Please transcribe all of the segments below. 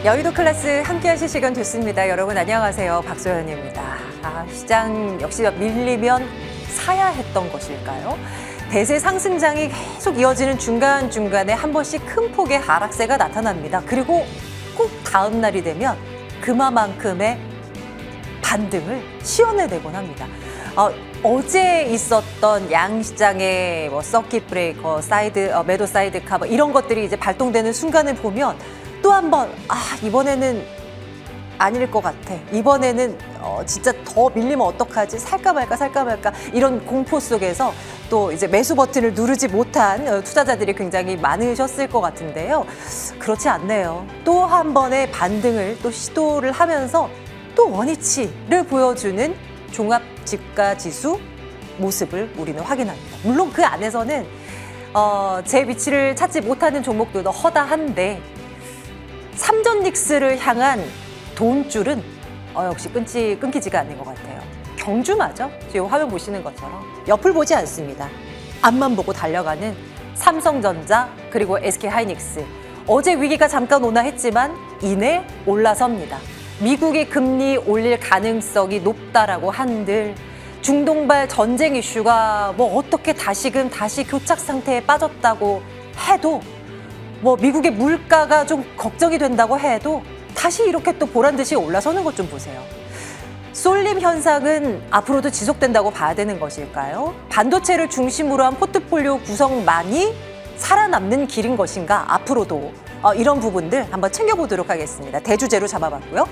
여의도 클래스 함께 하실 시간 됐습니다. 여러분 안녕하세요. 박소연입니다. 시장 역시 밀리면 사야 했던 것일까요? 대세 상승장이 계속 이어지는 중간중간에 한 번씩 큰 폭의 하락세가 나타납니다. 그리고 꼭 다음 날이 되면 그만큼의 반등을 시원해내곤 합니다. 어제 있었던 양시장의 서킷 브레이커, 매도 사이드카 이런 것들이 이제 발동되는 순간을 보면 또 한 번 이번에는 아닐 것 같아. 이번에는 진짜 더 밀리면 어떡하지? 살까 말까 이런 공포 속에서 또 이제 매수 버튼을 누르지 못한 투자자들이 굉장히 많으셨을 것 같은데요. 그렇지 않네요. 또 한 번의 반등을 또 시도를 하면서 또 원위치를 보여주는 종합 지가 지수 모습을 우리는 확인합니다. 물론 그 안에서는 제 위치를 찾지 못하는 종목들도 허다한데 삼전 닉스를 향한 돈줄은 역시 끊기지가 않는 것 같아요. 경주마저 지금 화면 보시는 것처럼 옆을 보지 않습니다. 앞만 보고 달려가는 삼성전자 그리고 SK하이닉스. 어제 위기가 잠깐 오나 했지만 이내 올라섭니다. 미국이 금리 올릴 가능성이 높다라고 한들 중동발 전쟁 이슈가 어떻게 다시 교착 상태에 빠졌다고 해도 미국의 물가가 좀 걱정이 된다고 해도 다시 이렇게 또 보란듯이 올라서는 것 좀 보세요. 쏠림 현상은 앞으로도 지속된다고 봐야 되는 것일까요? 반도체를 중심으로 한 포트폴리오 구성만이 살아남는 길인 것인가? 앞으로도 이런 부분들 한번 챙겨보도록 하겠습니다. 대주제로 잡아봤고요.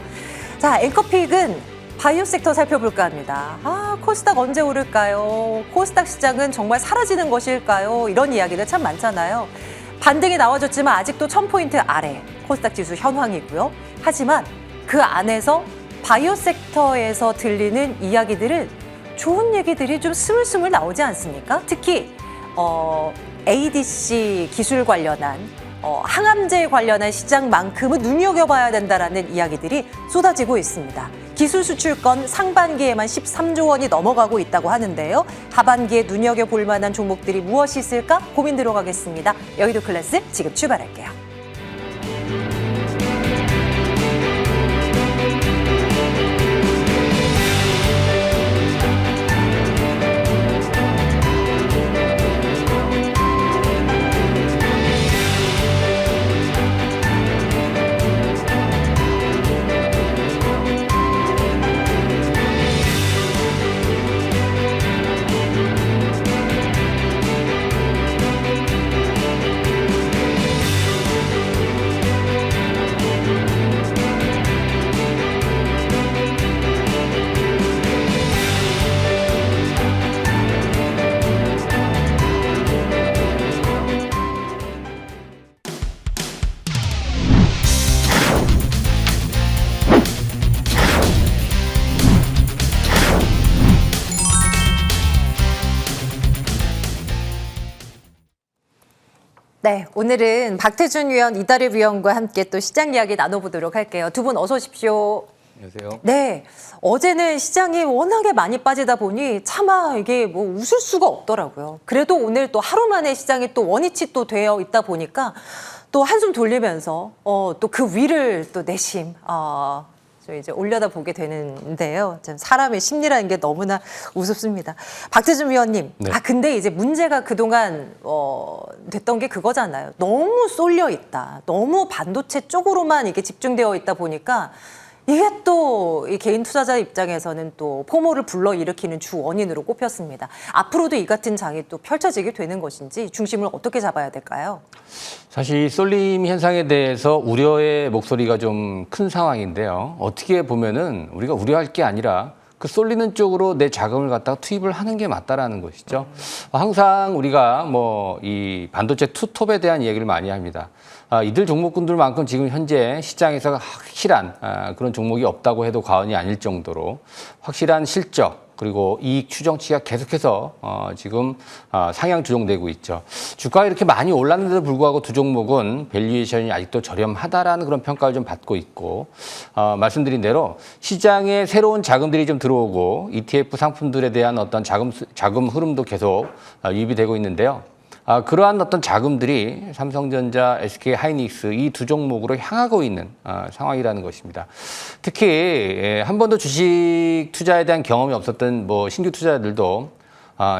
자, 앵커픽은 바이오 섹터 살펴볼까 합니다. 코스닥 언제 오를까요? 코스닥 시장은 정말 사라지는 것일까요? 이런 이야기들 참 많잖아요. 반등이 나와줬지만 아직도 1000포인트 아래 코스닥 지수 현황이고요. 하지만 그 안에서 바이오 섹터에서 들리는 이야기들은 좋은 얘기들이 좀 스물스물 나오지 않습니까? 특히 ADC 기술 관련한 항암제 관련한 시장만큼은 눈여겨봐야 된다라는 이야기들이 쏟아지고 있습니다. 기술 수출권 상반기에만 13조 원이 넘어가고 있다고 하는데요. 하반기에 눈여겨볼 만한 종목들이 무엇이 있을까 고민 들어가겠습니다. 여의도 클래스 지금 출발할게요. 네, 오늘은 박태준 위원, 이다리 위원과 함께 또 시장 이야기 나눠보도록 할게요. 두 분 어서 오십시오. 안녕하세요. 네, 어제는 시장이 워낙에 많이 빠지다 보니 차마 이게 웃을 수가 없더라고요. 그래도 오늘 또 하루 만에 시장이 또 원위치 또 되어 있다 보니까 또 한숨 돌리면서 또 그 위를 또 내심 이제 올려다보게 되는데요. 참 사람의 심리라는 게 너무나 우습습니다. 박태준 위원님, 네. 근데 이제 문제가 그동안 됐던 게 그거잖아요. 너무 쏠려 있다. 너무 반도체 쪽으로만 이게 집중되어 있다 보니까 이게 또 이 개인 투자자 입장에서는 또 포모를 불러일으키는 주 원인으로 꼽혔습니다. 앞으로도 이 같은 장이 또 펼쳐지게 되는 것인지 중심을 어떻게 잡아야 될까요? 사실 쏠림 현상에 대해서 우려의 목소리가 좀 큰 상황인데요. 어떻게 보면은 우리가 우려할 게 아니라 그 쏠리는 쪽으로 내 자금을 갖다가 투입을 하는 게 맞다라는 것이죠. 항상 우리가 이 반도체 투톱에 대한 얘기를 많이 합니다. 이들 종목군들만큼 지금 현재 시장에서 확실한 그런 종목이 없다고 해도 과언이 아닐 정도로 확실한 실적 그리고 이익 추정치가 계속해서 지금 상향 조정되고 있죠. 주가가 이렇게 많이 올랐는데도 불구하고 두 종목은 밸류에이션이 아직도 저렴하다라는 그런 평가를 좀 받고 있고 말씀드린 대로 시장에 새로운 자금들이 좀 들어오고 ETF 상품들에 대한 어떤 자금 흐름도 계속 유입이 되고 있는데요. 그러한 어떤 자금들이 삼성전자, SK하이닉스 이 두 종목으로 향하고 있는 상황이라는 것입니다. 특히 한 번도 주식 투자에 대한 경험이 없었던 신규 투자자들도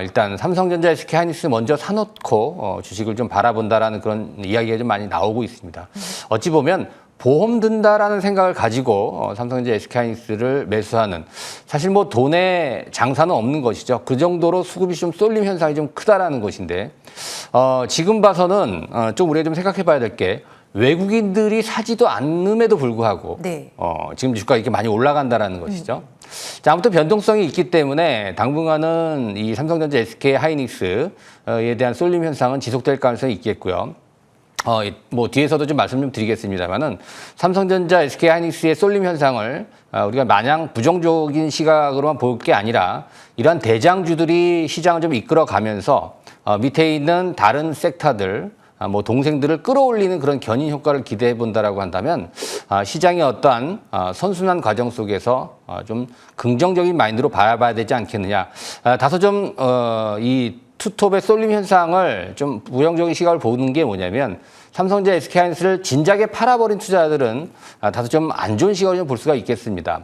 일단 삼성전자, SK하이닉스 먼저 사놓고 주식을 좀 바라본다라는 그런 이야기가 좀 많이 나오고 있습니다. 어찌 보면 보험 든다라는 생각을 가지고 삼성전자, SK하이닉스를 매수하는, 사실 돈의 장사는 없는 것이죠. 그 정도로 수급이 좀 쏠림 현상이 좀 크다라는 것인데, 지금 봐서는 좀 우리가 좀 생각해 봐야 될 게, 외국인들이 사지도 않음에도 불구하고 네. 지금 주가가 이렇게 많이 올라간다라는 것이죠. 자, 아무튼 변동성이 있기 때문에 당분간은 이 삼성전자, SK하이닉스에 대한 쏠림 현상은 지속될 가능성이 있겠고요. 뒤에서도 좀 말씀 좀 드리겠습니다만은 삼성전자, SK하이닉스의 쏠림 현상을 우리가 마냥 부정적인 시각으로만 볼 게 아니라 이러한 대장주들이 시장을 좀 이끌어가면서 밑에 있는 다른 섹터들, 동생들을 끌어올리는 그런 견인 효과를 기대해 본다라고 한다면 시장의 어떠한 선순환 과정 속에서 좀 긍정적인 마인드로 봐야 되지 않겠느냐. 다소 좀 이 투톱의 쏠림 현상을 좀 부정적인 시각을 보는 게 뭐냐면, 삼성전자, SK하이닉스를 진작에 팔아버린 투자자들은 다소 좀 안 좋은 시각을 좀 볼 수가 있겠습니다.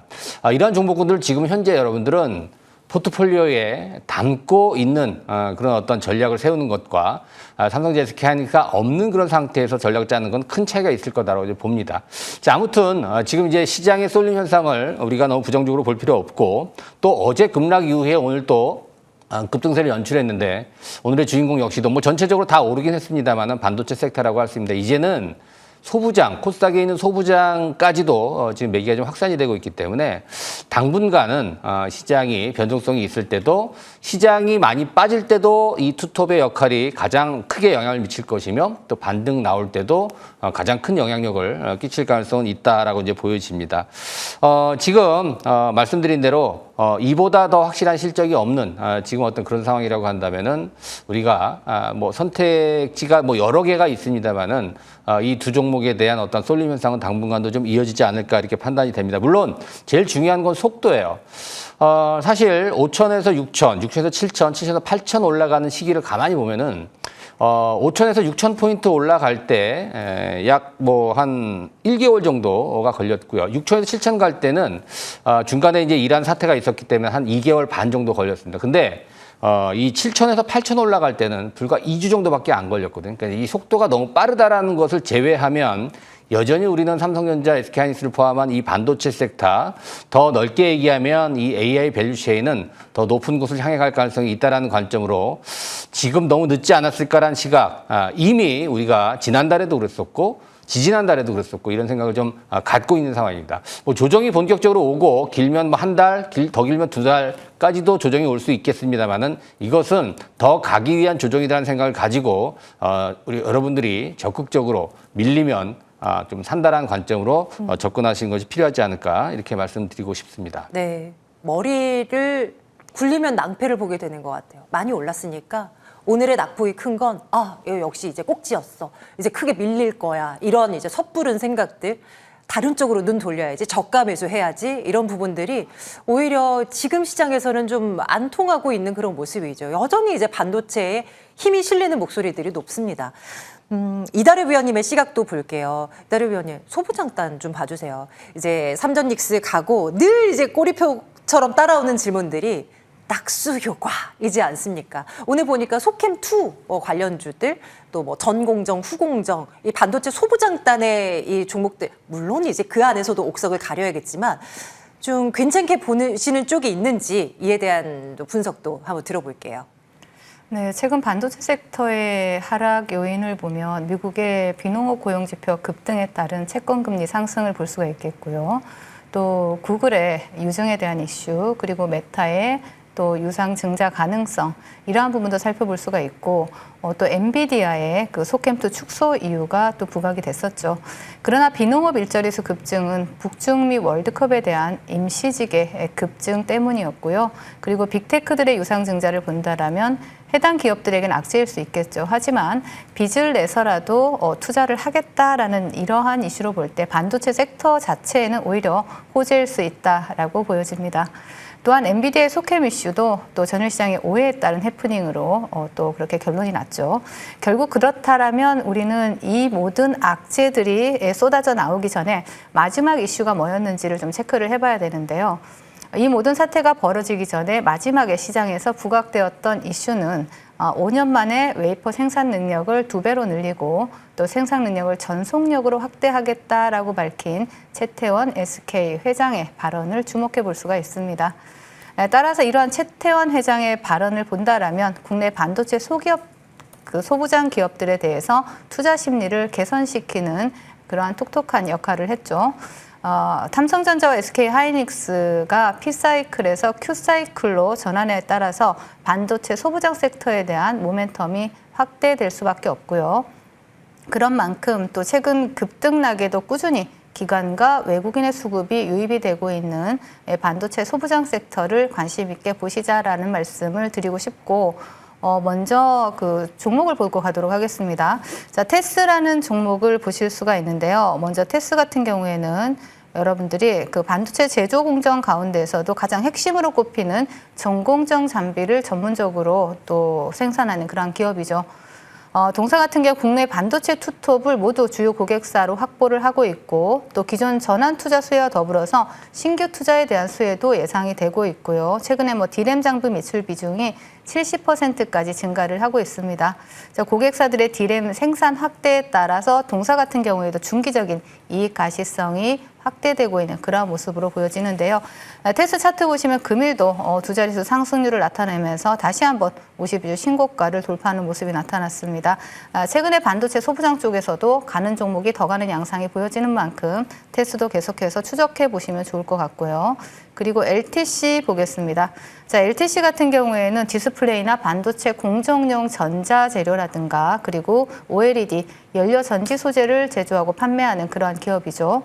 이러한 종목군들 지금 현재 여러분들은 포트폴리오에 담고 있는 그런 어떤 전략을 세우는 것과 삼성전자, SK하이닉스가 없는 그런 상태에서 전략을 짜는 건 큰 차이가 있을 거다라고 봅니다. 자, 아무튼 지금 이제 시장의 쏠림 현상을 우리가 너무 부정적으로 볼 필요 없고, 또 어제 급락 이후에 오늘 또 급등세를 연출했는데, 오늘의 주인공 역시도 전체적으로 다 오르긴 했습니다만은 반도체 섹터라고 할 수 있습니다. 이제는 소부장, 코스닥에 있는 소부장까지도 지금 매기가 좀 확산이 되고 있기 때문에 당분간은 시장이 변동성이 있을 때도, 시장이 많이 빠질 때도 이 투톱의 역할이 가장 크게 영향을 미칠 것이며, 또 반등 나올 때도 가장 큰 영향력을 끼칠 가능성은 있다라고 이제 보여집니다. 지금 말씀드린 대로 이보다 더 확실한 실적이 없는 지금 어떤 그런 상황이라고 한다면은 우리가 선택지가 여러 개가 있습니다만은 이 두 종목에 대한 어떤 쏠림 현상은 당분간도 좀 이어지지 않을까 이렇게 판단이 됩니다. 물론 제일 중요한 건 속도예요. 사실 5천에서 6천, 6천에서 7천, 7천에서 8천 올라가는 시기를 가만히 보면은 5천에서 6천 포인트 올라갈 때 약 한 1개월 정도가 걸렸고요. 6천에서 7천 갈 때는 중간에 이제 이란 사태가 있었기 때문에 한 2개월 반 정도 걸렸습니다. 근데 이 7천에서 8천 올라갈 때는 불과 2주 정도밖에 안 걸렸거든요. 그러니까 이 속도가 너무 빠르다라는 것을 제외하면 여전히 우리는 삼성전자, SK하이닉스를 포함한 이 반도체 섹터, 더 넓게 얘기하면 이 AI 밸류체인은 더 높은 곳을 향해 갈 가능성이 있다는 관점으로 지금 너무 늦지 않았을까라는 시각, 이미 우리가 지난달에도 그랬었고 지지난달에도 그랬었고 이런 생각을 좀 갖고 있는 상황입니다. 조정이 본격적으로 오고 길면 한 달, 더 길면 2달까지도 조정이 올 수 있겠습니다만은 이것은 더 가기 위한 조정이라는 생각을 가지고 우리 여러분들이 적극적으로 밀리면 좀 산다라는 관점으로 접근하시는 것이 필요하지 않을까 이렇게 말씀드리고 싶습니다. 네, 머리를 굴리면 낭패를 보게 되는 것 같아요. 많이 올랐으니까 오늘의 낙폭이 큰 건 이거 역시 이제 꼭지였어. 이제 크게 밀릴 거야. 이런 이제 섣부른 생각들. 다른 쪽으로 눈 돌려야지. 저가 매수해야지. 이런 부분들이 오히려 지금 시장에서는 좀 안 통하고 있는 그런 모습이죠. 여전히 이제 반도체에 힘이 실리는 목소리들이 높습니다. 이다르 위원님의 시각도 볼게요. 이다르 위원님, 소부장단 좀 봐주세요. 이제 삼전닉스 가고 늘 이제 꼬리표처럼 따라오는 질문들이 낙수 효과이지 않습니까? 오늘 보니까 소캠2 관련주들, 또 전공정, 후공정, 이 반도체 소부장단의 이 종목들, 물론 이제 그 안에서도 옥석을 가려야겠지만 좀 괜찮게 보시는 쪽이 있는지 이에 대한 분석도 한번 들어볼게요. 네, 최근 반도체 섹터의 하락 요인을 보면 미국의 비농업 고용 지표 급등에 따른 채권 금리 상승을 볼 수가 있겠고요. 또 구글의 유증에 대한 이슈, 그리고 메타의 또 유상 증자 가능성, 이러한 부분도 살펴볼 수가 있고, 또 엔비디아의 그 소캠2 축소 이유가 또 부각이 됐었죠. 그러나 비농업 일자리수 급증은 북중미 월드컵에 대한 임시직의 급증 때문이었고요. 그리고 빅테크들의 유상 증자를 본다라면 해당 기업들에게는 악재일 수 있겠죠. 하지만 빚을 내서라도 투자를 하겠다라는 이러한 이슈로 볼 때 반도체 섹터 자체에는 오히려 호재일 수 있다라고 보여집니다. 또한 엔비디아의 소캠 이슈도 또 전일 시장의 오해에 따른 해프닝으로 또 그렇게 결론이 났죠. 결국 그렇다라면 우리는 이 모든 악재들이 쏟아져 나오기 전에 마지막 이슈가 뭐였는지를 좀 체크를 해봐야 되는데요. 이 모든 사태가 벌어지기 전에 마지막에 시장에서 부각되었던 이슈는 5년 만에 웨이퍼 생산 능력을 2배로 늘리고 또 생산 능력을 전속력으로 확대하겠다라고 밝힌 최태원 SK 회장의 발언을 주목해 볼 수가 있습니다. 따라서 이러한 최태원 회장의 발언을 본다라면 국내 반도체 소기업, 소부장 기업들에 대해서 투자 심리를 개선시키는 그러한 똑똑한 역할을 했죠. 삼성전자와 SK하이닉스가 P사이클에서 Q사이클로 전환에 따라서 반도체 소부장 섹터에 대한 모멘텀이 확대될 수밖에 없고요. 그런 만큼 또 최근 급등락에도 꾸준히 기관과 외국인의 수급이 유입이 되고 있는 반도체 소부장 섹터를 관심 있게 보시자라는 말씀을 드리고 싶고, 먼저 그 종목을 보고 가도록 하겠습니다. 자, 테스라는 종목을 보실 수가 있는데요. 먼저 테스 같은 경우에는 여러분들이 그 반도체 제조 공정 가운데서도 가장 핵심으로 꼽히는 전공정 장비를 전문적으로 또 생산하는 그런 기업이죠. 동사 같은 경우 국내 반도체 투톱을 모두 주요 고객사로 확보를 하고 있고 또 기존 전환 투자 수혜와 더불어서 신규 투자에 대한 수혜도 예상이 되고 있고요. 최근에 디램 장비 매출 비중이 70%까지 증가를 하고 있습니다. 고객사들의 디램 생산 확대에 따라서 동사 같은 경우에도 중기적인 이익 가시성이 확대되고 있는 그런 모습으로 보여지는데요. 테스 차트 보시면 금일도 두 자릿수 상승률을 나타내면서 다시 한번 52주 신고가를 돌파하는 모습이 나타났습니다. 최근에 반도체 소부장 쪽에서도 가는 종목이 더 가는 양상이 보여지는 만큼 테스도 계속해서 추적해 보시면 좋을 것 같고요. 그리고 LTC 보겠습니다. 자, LTC 같은 경우에는 디스플레이나 반도체 공정용 전자재료라든가 그리고 OLED, 연료 전지 소재를 제조하고 판매하는 그러한 기업이죠.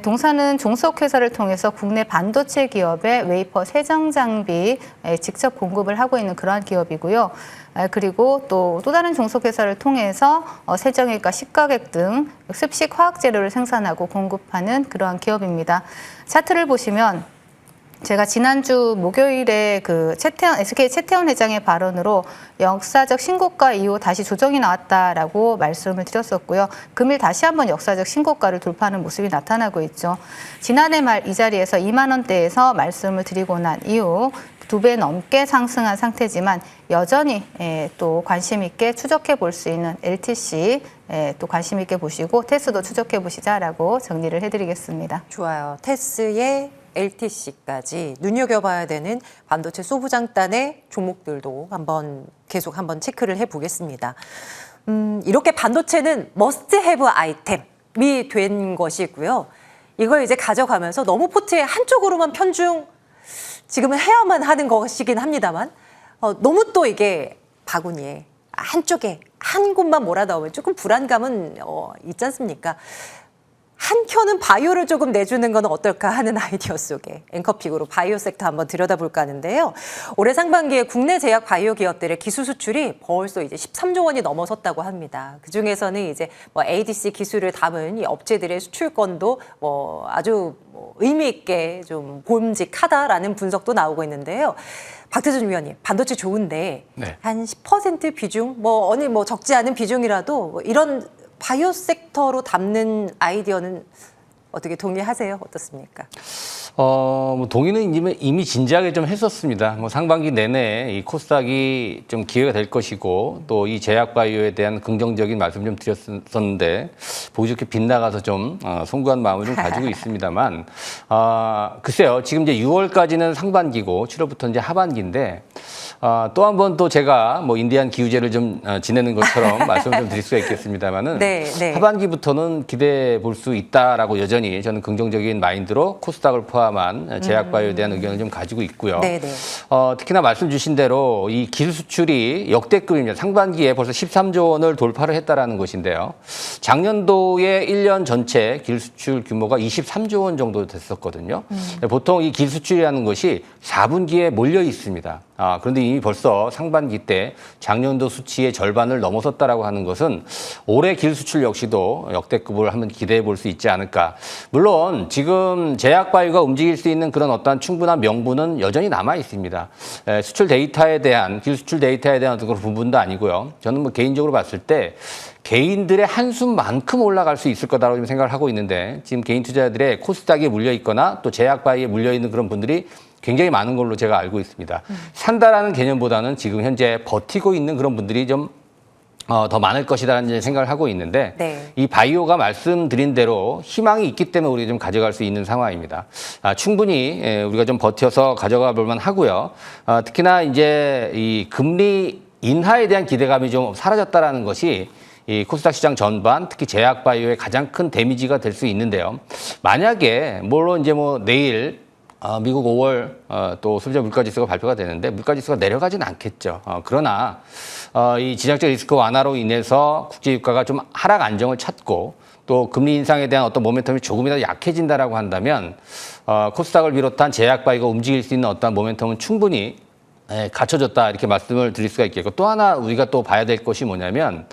동사는 종속회사를 통해서 국내 반도체 기업의 웨이퍼 세정 장비 직접 공급을 하고 있는 그러한 기업이고요. 그리고 또 다른 종속회사를 통해서 세정액과 식가액 등 습식 화학 재료를 생산하고 공급하는 그러한 기업입니다. 차트를 보시면 제가 지난주 목요일에 그 SK 최태원 회장의 발언으로 역사적 신고가 이후 다시 조정이 나왔다라고 말씀을 드렸었고요. 금일 다시 한번 역사적 신고가를 돌파하는 모습이 나타나고 있죠. 지난해 말 이 자리에서 2만 원대에서 말씀을 드리고 난 이후 2배 넘게 상승한 상태지만 여전히 또 관심 있게 추적해 볼 수 있는 LTC 또 관심 있게 보시고 테스도 추적해 보시자라고 정리를 해드리겠습니다. 좋아요. 테스의 LTC까지 눈여겨봐야 되는 반도체 소부장단의 종목들도 계속 한번 체크를 해보겠습니다. 이렇게 반도체는 머스트 해브 아이템이 된 것이고요. 이걸 이제 가져가면서 너무 포트의 한쪽으로만 편중 지금은 해야만 하는 것이긴 합니다만 너무 또 이게 바구니에 한쪽에 한 곳만 몰아넣으면 조금 불안감은 있지 않습니까? 한 켠은 바이오를 조금 내주는 건 어떨까 하는 아이디어 속에 앵커픽으로 바이오 섹터 한번 들여다볼까 하는데요. 올해 상반기에 국내 제약 바이오 기업들의 기술 수출이 벌써 이제 13조 원이 넘어섰다고 합니다. 그 중에서는 이제 ADC 기술을 담은 이 업체들의 수출권도 아주 의미 있게 좀 보임직하다라는 분석도 나오고 있는데요. 박태준 위원님, 반도체 좋은데 네. 한 10% 비중, 어느 적지 않은 비중이라도 이런 바이오 섹터로 담는 아이디어는 어떻게 동의하세요? 어떻습니까? 동의는 이미 진지하게 좀 했었습니다. 상반기 내내 이 코스닥이 좀 기회가 될 것이고 또 이 제약 바이오에 대한 긍정적인 말씀 좀 드렸었는데 보기 좋게 빗나가서 좀 송구한 마음을 좀 가지고 있습니다만 글쎄요. 지금 이제 6월까지는 상반기고 7월부터 이제 하반기인데 또 한 번 또 제가 인디안 기후제를 좀 지내는 것처럼 말씀을 좀 드릴 수가 있겠습니다만은 네. 하반기부터는 기대해 볼 수 있다라고 여전히 저는 긍정적인 마인드로 코스닥을 포함한 제약 바이오에 대한 의견을 좀 가지고 있고요. 네네. 특히나 말씀 주신 대로 이 기술 수출이 역대급입니다. 상반기에 벌써 13조 원을 돌파를 했다라는 것인데요. 작년도에 1년 전체 기술 수출 규모가 23조 원 정도 됐었거든요. 보통 이 기술 수출이라는 것이 4분기에 몰려 있습니다. 그런데 이미 벌써 상반기 때 작년도 수치의 절반을 넘어섰다라고 하는 것은 올해 길 수출 역시도 역대급을 한번 기대해 볼 수 있지 않을까. 물론 지금 제약바이오가 움직일 수 있는 그런 어떠한 충분한 명분은 여전히 남아 있습니다. 수출 데이터에 대한 길 수출 데이터에 대한 어떤 그런 부분도 아니고요. 저는 뭐 개인적으로 봤을 때 개인들의 한숨만큼 올라갈 수 있을 거다라고 좀 생각을 하고 있는데 지금 개인 투자자들의 코스닥에 물려 있거나 또 제약바이오에 물려 있는 그런 분들이 굉장히 많은 걸로 제가 알고 있습니다. 산다라는 개념보다는 지금 현재 버티고 있는 그런 분들이 좀 더 많을 것이다라는 생각을 하고 있는데 네. 이 바이오가 말씀드린 대로 희망이 있기 때문에 우리가 좀 가져갈 수 있는 상황입니다. 충분히 우리가 좀 버텨서 가져가 볼 만하고요. 특히나 이제 이 금리 인하에 대한 기대감이 좀 사라졌다라는 것이 이 코스닥 시장 전반, 특히 제약바이오의 가장 큰 데미지가 될 수 있는데요. 만약에 물론 이제 뭐 내일 미국 5월 또 소비자 물가지수가 발표가 되는데 물가지수가 내려가지는 않겠죠. 그러나 이 지정적 리스크 완화로 인해서 국제유가가 좀 하락 안정을 찾고 또 금리 인상에 대한 어떤 모멘텀이 조금이라도 약해진다라고 한다면 코스닥을 비롯한 제약바이오가 움직일 수 있는 어떤 모멘텀은 충분히 갖춰졌다 이렇게 말씀을 드릴 수가 있겠고 또 하나 우리가 또 봐야 될 것이 뭐냐면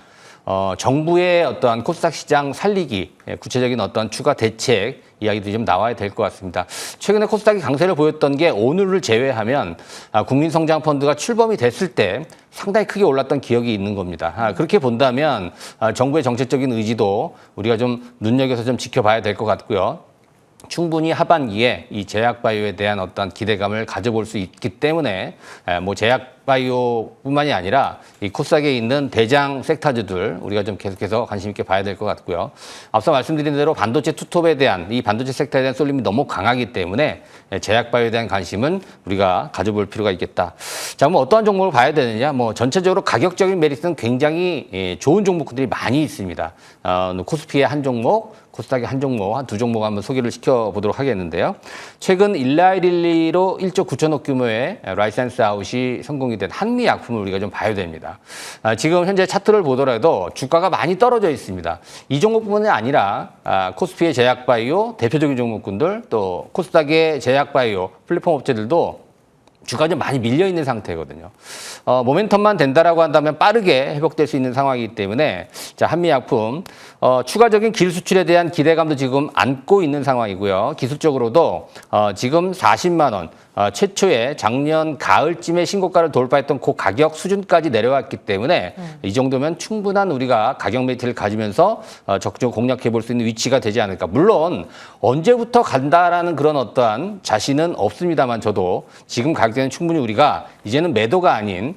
정부의 어떠한 코스닥 시장 살리기, 구체적인 어떤 추가 대책 이야기들이 좀 나와야 될 것 같습니다. 최근에 코스닥이 강세를 보였던 게 오늘을 제외하면 국민성장펀드가 출범이 됐을 때 상당히 크게 올랐던 기억이 있는 겁니다. 그렇게 본다면 정부의 정책적인 의지도 우리가 좀 눈여겨서 좀 지켜봐야 될 것 같고요. 충분히 하반기에 이 제약바이오에 대한 어떤 기대감을 가져볼 수 있기 때문에 뭐 제약바이오뿐만이 아니라 이 코스닥에 있는 대장 섹터주들 우리가 좀 계속해서 관심 있게 봐야 될 것 같고요. 앞서 말씀드린 대로 반도체 투톱에 대한 이 반도체 섹터에 대한 쏠림이 너무 강하기 때문에 제약바이오에 대한 관심은 우리가 가져볼 필요가 있겠다. 자, 뭐 어떠한 종목을 봐야 되느냐? 뭐 전체적으로 가격적인 메리트는 굉장히 좋은 종목들이 많이 있습니다. 코스피의 한 종목, 코스닥의 한 종목, 한 두 종목 한번 소개를 시켜보도록 하겠는데요. 최근 일라이릴리로 1조 9천억 규모의 라이센스 아웃이 성공이 된 한미약품을 우리가 좀 봐야 됩니다. 지금 현재 차트를 보더라도 주가가 많이 떨어져 있습니다. 이 종목뿐만이 아니라 코스피의 제약바이오 대표적인 종목군들 또 코스닥의 제약바이오 플랫폼 업체들도 주가가 좀 많이 밀려 있는 상태거든요. 모멘텀만 된다라고 한다면 빠르게 회복될 수 있는 상황이기 때문에 자, 한미약품 추가적인 길 수출에 대한 기대감도 지금 안고 있는 상황이고요. 기술적으로도 지금 40만 원 최초의 작년 가을쯤에 신고가를 돌파했던 그 가격 수준까지 내려왔기 때문에 이 정도면 충분한 우리가 가격 메리트를 가지면서 적극적으로 공략해 볼 수 있는 위치가 되지 않을까. 물론 언제부터 간다라는 그런 어떠한 자신은 없습니다만 저도 지금 가격대는 충분히 우리가 이제는 매도가 아닌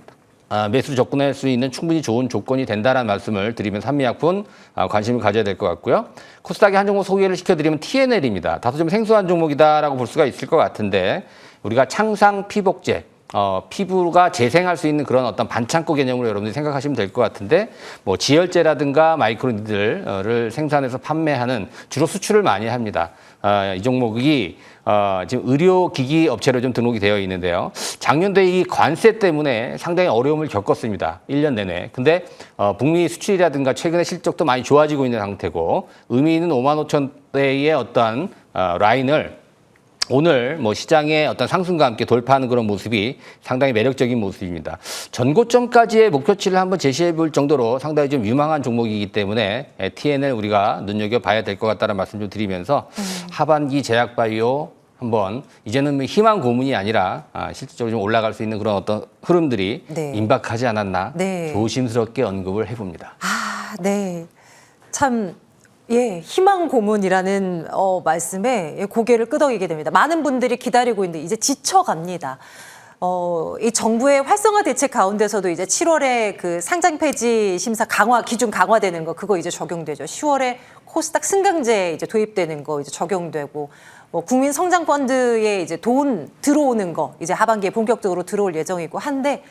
매수로 접근할 수 있는 충분히 좋은 조건이 된다는 말씀을 드리면서 한미약품 관심을 가져야 될 것 같고요. 코스닥의 한 종목 소개를 시켜드리면 TNL입니다. 다소 좀 생소한 종목이다라고 볼 수가 있을 것 같은데 우리가 창상 피복제, 피부가 재생할 수 있는 그런 어떤 반창고 개념으로 여러분들이 생각하시면 될 것 같은데 뭐 지혈제라든가 마이크로니들을 생산해서 판매하는 주로 수출을 많이 합니다. 이 종목이 지금 의료기기 업체로 좀 등록이 되어 있는데요. 작년도에 이 관세 때문에 상당히 어려움을 겪었습니다. 1년 내내. 근데 북미 수출이라든가 최근에 실적도 많이 좋아지고 있는 상태고 의미 있는 5만 5천 대의 어떠한 라인을 오늘 뭐 시장의 어떤 상승과 함께 돌파하는 그런 모습이 상당히 매력적인 모습입니다. 전고점까지의 목표치를 한번 제시해 볼 정도로 상당히 좀 유망한 종목이기 때문에 TNL 우리가 눈여겨봐야 될 것 같다는 말씀 좀 드리면서 하반기 제약바이오 한번 이제는 희망 고문이 아니라 실질적으로 좀 올라갈 수 있는 그런 어떤 흐름들이 네. 임박하지 않았나 네. 조심스럽게 언급을 해봅니다. 네. 참, 희망 고문이라는 말씀에 고개를 끄덕이게 됩니다. 많은 분들이 기다리고 있는데 이제 지쳐갑니다. 이 정부의 활성화 대책 가운데서도 이제 7월에 그 상장 폐지 심사 기준 강화되는 거 그거 이제 적용되죠. 10월에 코스닥 승강제 이제 도입되는 거 이제 적용되고 뭐 국민 성장 펀드에 이제 돈 들어오는 거 이제 하반기에 본격적으로 들어올 예정이고 한데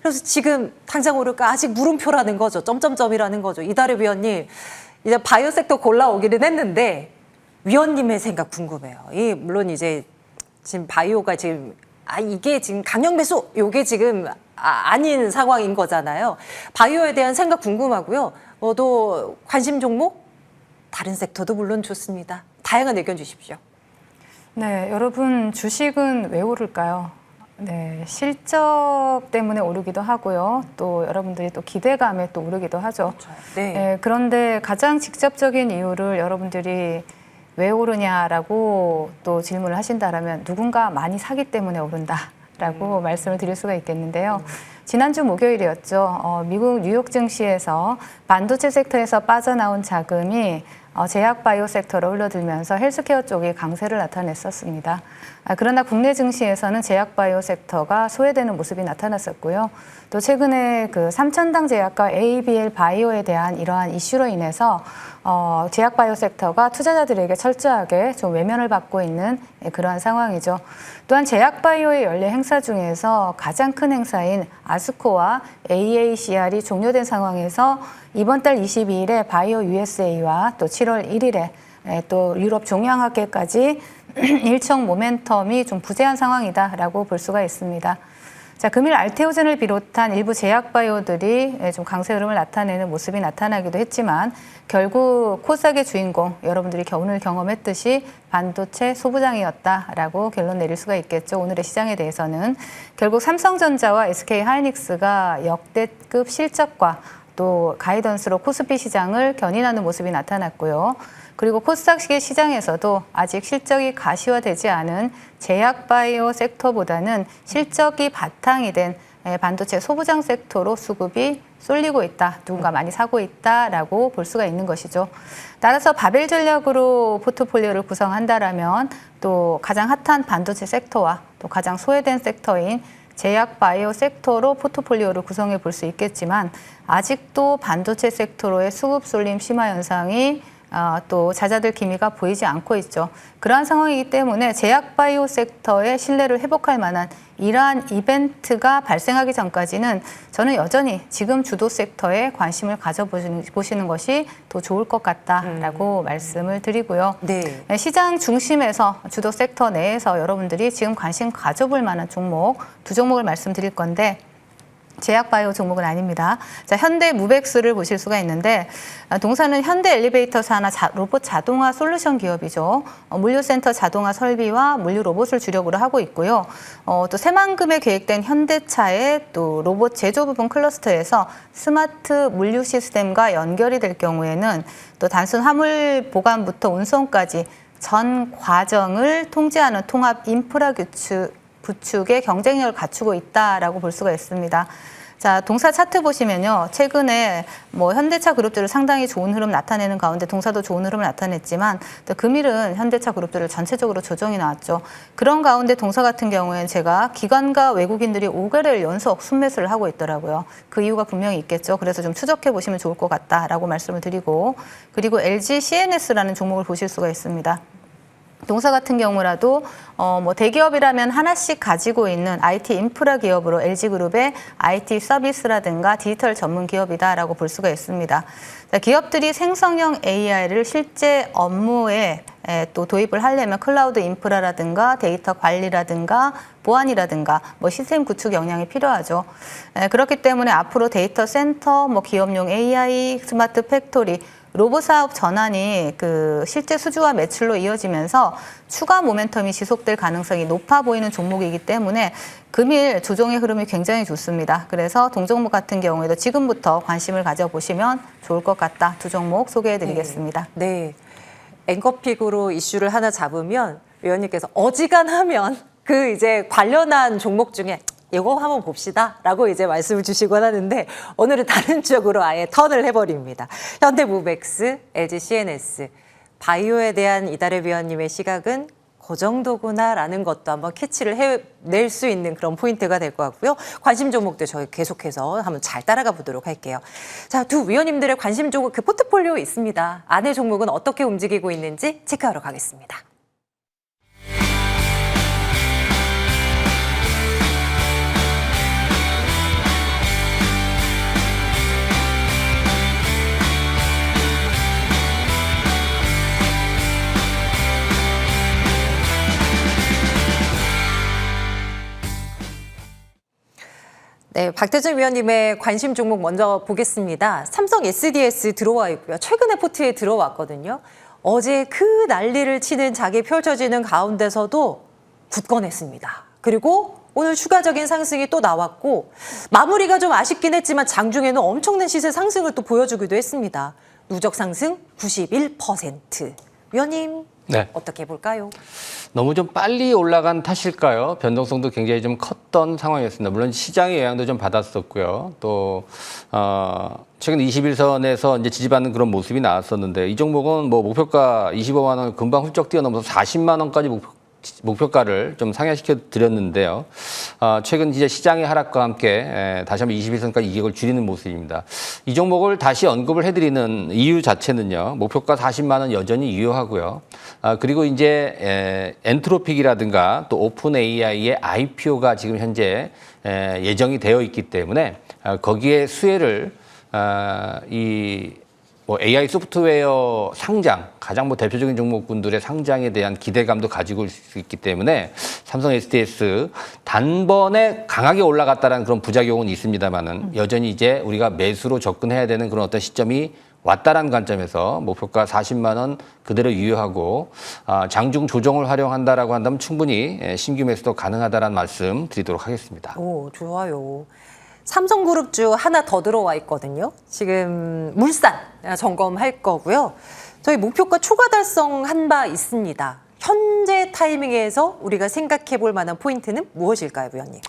그래서 지금 당장 오를까 아직 물음표라는 거죠. 점점점이라는 거죠. 이다래 위원님 이제 바이오 섹터 골라오기는 했는데 위원님의 생각 궁금해요. 물론 이제 지금 바이오가 지금 이게 지금 강력 매수 요게 지금 아닌 상황인 거잖아요. 바이오에 대한 생각 궁금하고요. 또 관심 종목 다른 섹터도 물론 좋습니다. 다양한 의견 주십시오. 네, 여러분 주식은 왜 오를까요? 네, 실적 때문에 오르기도 하고요. 또 여러분들이 또 기대감에 또 오르기도 하죠. 네. 네, 그런데 가장 직접적인 이유를 여러분들이 왜 오르냐라고 또 질문을 하신다라면 누군가 많이 사기 때문에 오른다라고 말씀을 드릴 수가 있겠는데요. 지난주 목요일이었죠. 미국 뉴욕 증시에서 반도체 섹터에서 빠져나온 자금이 제약 바이오 섹터로 흘러들면서 헬스케어 쪽이 강세를 나타냈었습니다. 그러나 국내 증시에서는 제약 바이오 섹터가 소외되는 모습이 나타났었고요. 또 최근에 그 삼천당 제약과 ABL 바이오에 대한 이러한 이슈로 인해서 제약 바이오 섹터가 투자자들에게 철저하게 좀 외면을 받고 있는 그러한 상황이죠. 또한 제약 바이오의 연례 행사 중에서 가장 큰 행사인 아스코와 AACR이 종료된 상황에서 이번 달 22일에 바이오 USA와 또 7월 1일에 또 유럽 종양학회까지 일정 모멘텀이 좀 부재한 상황이다라고 볼 수가 있습니다. 자, 금일 알테오젠을 비롯한 일부 제약 바이오들이 좀 강세 흐름을 나타내는 모습이 나타나기도 했지만 결국 코스닥의 주인공 여러분들이 오늘 경험했듯이 반도체 소부장이었다라고 결론 내릴 수가 있겠죠. 오늘의 시장에 대해서는 결국 삼성전자와 SK하이닉스가 역대급 실적과 또 가이던스로 코스피 시장을 견인하는 모습이 나타났고요. 그리고 코스닥 시장에서도 아직 실적이 가시화되지 않은 제약 바이오 섹터보다는 실적이 바탕이 된 반도체 소부장 섹터로 수급이 쏠리고 있다. 누군가 많이 사고 있다라고 볼 수가 있는 것이죠. 따라서 바벨 전략으로 포트폴리오를 구성한다라면 또 가장 핫한 반도체 섹터와 또 가장 소외된 섹터인 제약 바이오 섹터로 포트폴리오를 구성해 볼 수 있겠지만 아직도 반도체 섹터로의 수급 쏠림 심화 현상이 또 잦아들 기미가 보이지 않고 있죠. 그러한 상황이기 때문에 제약 바이오 섹터의 신뢰를 회복할 만한 이러한 이벤트가 발생하기 전까지는 저는 여전히 지금 주도 섹터에 관심을 가져보시는 것이 더 좋을 것 같다라고 말씀을 드리고요. 네. 시장 중심에서 주도 섹터 내에서 여러분들이 지금 관심 가져볼 만한 종목 두 종목을 말씀드릴 건데 제약 바이오 종목은 아닙니다. 자, 현대 무벡스를 보실 수가 있는데 동사는 현대 엘리베이터 산하 로봇 자동화 솔루션 기업이죠. 물류센터 자동화 설비와 물류 로봇을 주력으로 하고 있고요. 또 새만금에 계획된 현대차의 또 로봇 제조 부분 클러스터에서 스마트 물류 시스템과 연결이 될 경우에는 또 단순 화물 보관부터 운송까지 전 과정을 통제하는 통합 인프라 구축의 경쟁력을 갖추고 있다라고 볼 수가 있습니다. 자, 동사 차트 보시면요. 최근에 현대차 그룹들을 상당히 좋은 흐름 나타내는 가운데 동사도 좋은 흐름을 나타냈지만 또 금일은 현대차 그룹들을 전체적으로 조정이 나왔죠. 그런 가운데 동사 같은 경우에는 제가 기관과 외국인들이 5개월 연속 순매수를 하고 있더라고요. 그 이유가 분명히 있겠죠. 그래서 좀 추적해 보시면 좋을 것 같다라고 말씀을 드리고 그리고 LG CNS라는 종목을 보실 수가 있습니다. 동사 같은 경우라도 대기업이라면 하나씩 가지고 있는 IT 인프라 기업으로 LG그룹의 IT 서비스라든가 디지털 전문 기업이다라고 볼 수가 있습니다. 자, 기업들이 생성형 AI를 실제 업무에 또 도입을 하려면 클라우드 인프라라든가 데이터 관리라든가 보안이라든가 시스템 구축 역량이 필요하죠. 그렇기 때문에 앞으로 데이터 센터, 기업용 AI, 스마트 팩토리 로봇 사업 전환이 실제 수주와 매출로 이어지면서 추가 모멘텀이 지속될 가능성이 높아 보이는 종목이기 때문에 금일 조정의 흐름이 굉장히 좋습니다. 그래서 동종목 같은 경우에도 지금부터 관심을 가져보시면 좋을 것 같다. 두 종목 소개해드리겠습니다. 네. 앵커픽으로 이슈를 하나 잡으면 위원님께서 어지간하면 이제 관련한 종목 중에 이거 한번 봅시다 라고 이제 말씀을 주시곤 하는데 오늘은 다른 쪽으로 아예 턴을 해버립니다. 현대무벡스, LG CNS, 바이오에 대한 이달의 위원님의 시각은 그 정도구나 라는 것도 한번 캐치를 해낼 수 있는 그런 포인트가 될 것 같고요. 관심 종목들 저희 계속해서 한번 잘 따라가 보도록 할게요. 자, 두 위원님들의 관심 종목 포트폴리오 있습니다. 안의 종목은 어떻게 움직이고 있는지 체크하러 가겠습니다. 네, 박태준 위원님의 관심 종목 먼저 보겠습니다. 삼성 SDS 들어와 있고요. 최근에 포트에 들어왔거든요. 어제 난리를 치는 장이 펼쳐지는 가운데서도 굳건했습니다. 그리고 오늘 추가적인 상승이 또 나왔고 마무리가 좀 아쉽긴 했지만 장중에는 엄청난 시세 상승을 또 보여주기도 했습니다. 누적 상승 91%. 위원님 네. 어떻게 볼까요? 너무 좀 빨리 올라간 탓일까요? 변동성도 굉장히 좀 컸던 상황이었습니다. 물론 시장의 영향도 좀 받았었고요. 또 최근 21선에서 이제 지지받는 그런 모습이 나왔었는데 이 종목은 뭐 목표가 25만 원을 금방 훌쩍 뛰어넘어서 40만 원까지 목표가를 좀 상향시켜 드렸는데요. 최근 이제 시장의 하락과 함께 다시 한번 21선까지 이격을 줄이는 모습입니다. 이 종목을 다시 언급을 해드리는 이유 자체는요. 목표가 40만 원 여전히 유효하고요. 그리고 이제 엔트로픽이라든가 또 오픈 AI의 IPO가 지금 현재 예정이 되어 있기 때문에 거기에 수혜를 뭐 AI 소프트웨어 상장, 가장 뭐 대표적인 종목군들의 상장에 대한 기대감도 가지고 있을 수 있기 때문에 삼성 SDS 단번에 강하게 올라갔다는 그런 부작용은 있습니다만은 여전히 이제 우리가 매수로 접근해야 되는 그런 어떤 시점이 왔다라는 관점에서 목표가 40만 원 그대로 유효하고 장중 조정을 활용한다라고 한다면 충분히 신규 매수도 가능하다라는 말씀 드리도록 하겠습니다. 오, 좋아요. 삼성그룹주 하나 더 들어와 있거든요. 지금 물산 점검할 거고요. 저희 목표가 초과 달성한 바 있습니다. 현재 타이밍에서 우리가 생각해 볼 만한 포인트는 무엇일까요, 위원님?